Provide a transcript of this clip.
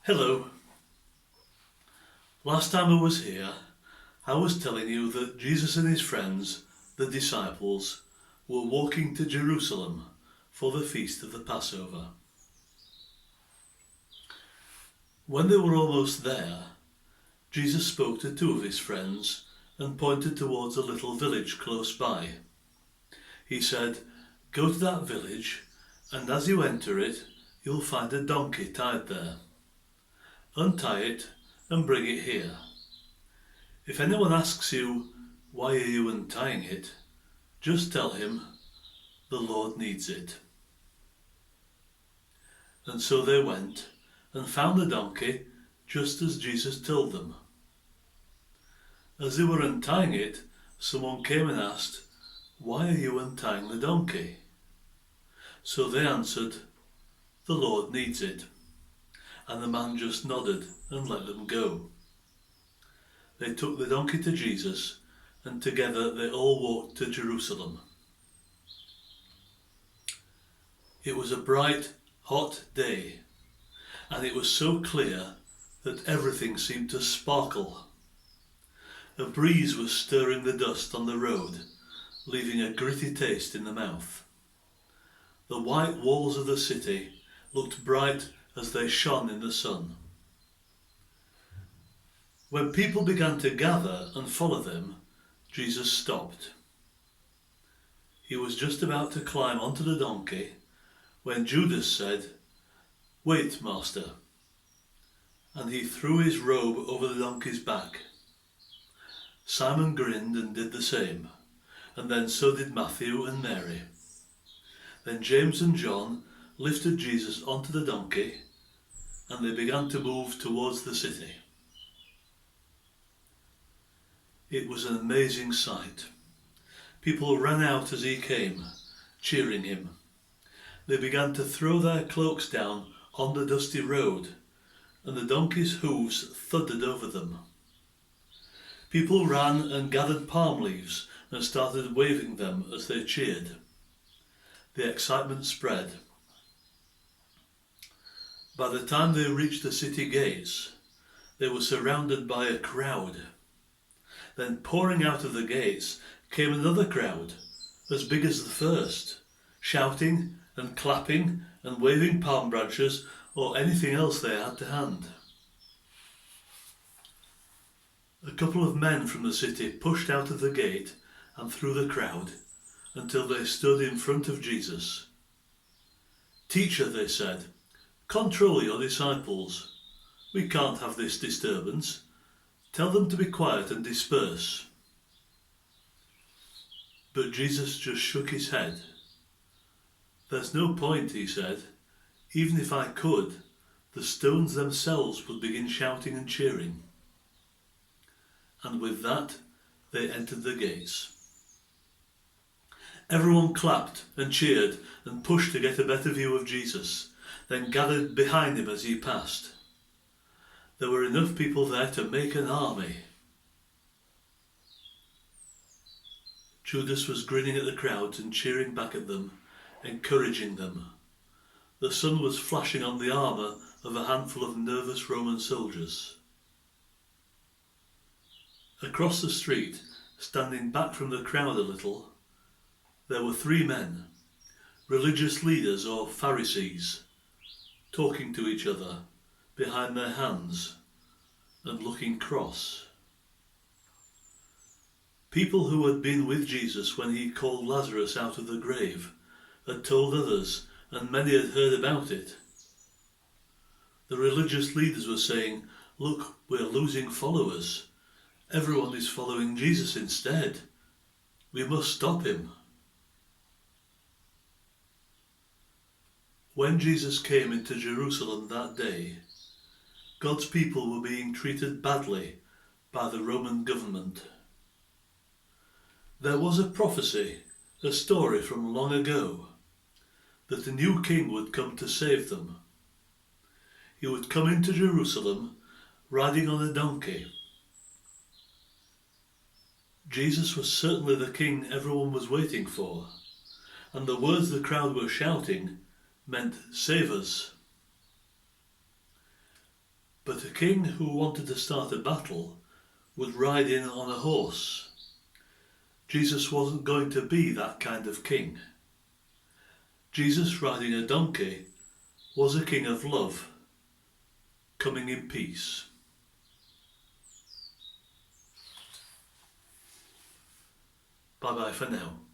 Hello. Last time I was here, I was telling you that Jesus and his friends, the disciples, were walking to Jerusalem for the feast of the Passover. When they were almost there, Jesus spoke to two of his friends and pointed towards a little village close by. He said, "Go to that village, and as you enter it, you'll find a donkey tied there. Untie it and bring it here. If anyone asks you, 'Why are you untying it?' just tell him, 'The Lord needs it.'" And so they went and found the donkey just as Jesus told them. As they were untying it, someone came and asked, "Why are you untying the donkey?" So they answered, "The Lord needs it." And the man just nodded and let them go. They took the donkey to Jesus, and together they all walked to Jerusalem. It was a bright, hot day, and it was so clear that everything seemed to sparkle. A breeze was stirring the dust on the road, leaving a gritty taste in the mouth. The white walls of the city looked bright as they shone in the sun. When people began to gather and follow them, Jesus stopped. He was just about to climb onto the donkey when Judas said, "Wait, Master," and he threw his robe over the donkey's back. Simon grinned and did the same, and then so did Matthew and Mary. Then James and John lifted Jesus onto the donkey, and they began to move towards the city. It was an amazing sight. People ran out as he came, cheering him. They began to throw their cloaks down on the dusty road, and the donkey's hooves thudded over them. People ran and gathered palm leaves and started waving them as they cheered. The excitement spread. By the time they reached the city gates, they were surrounded by a crowd. Then pouring out of the gates came another crowd, as big as the first, shouting and clapping and waving palm branches or anything else they had to hand. A couple of men from the city pushed out of the gate and through the crowd until they stood in front of Jesus. "Teacher," they said, "control your disciples. We can't have this disturbance. Tell them to be quiet and disperse." But Jesus just shook his head. "There's no point," he said. "Even if I could, the stones themselves would begin shouting and cheering." And with that, they entered the gates. Everyone clapped and cheered and pushed to get a better view of Jesus, then gathered behind him as he passed. There were enough people there to make an army. Judas was grinning at the crowds and cheering back at them, encouraging them. The sun was flashing on the armour of a handful of nervous Roman soldiers. Across the street, standing back from the crowd a little, there were three men, religious leaders or Pharisees, talking to each other behind their hands and looking cross. People who had been with Jesus when he called Lazarus out of the grave had told others, and many had heard about it. The religious leaders were saying, "Look, we're losing followers. Everyone is following Jesus instead. We must stop him." When Jesus came into Jerusalem that day, God's people were being treated badly by the Roman government. There was a prophecy, a story from long ago, that a new king would come to save them. He would come into Jerusalem riding on a donkey. Jesus was certainly the king everyone was waiting for, and the words the crowd were shouting meant, "Save us." But a king who wanted to start a battle would ride in on a horse. Jesus wasn't going to be that kind of king. Jesus riding a donkey was a king of love, coming in peace. Bye bye for now.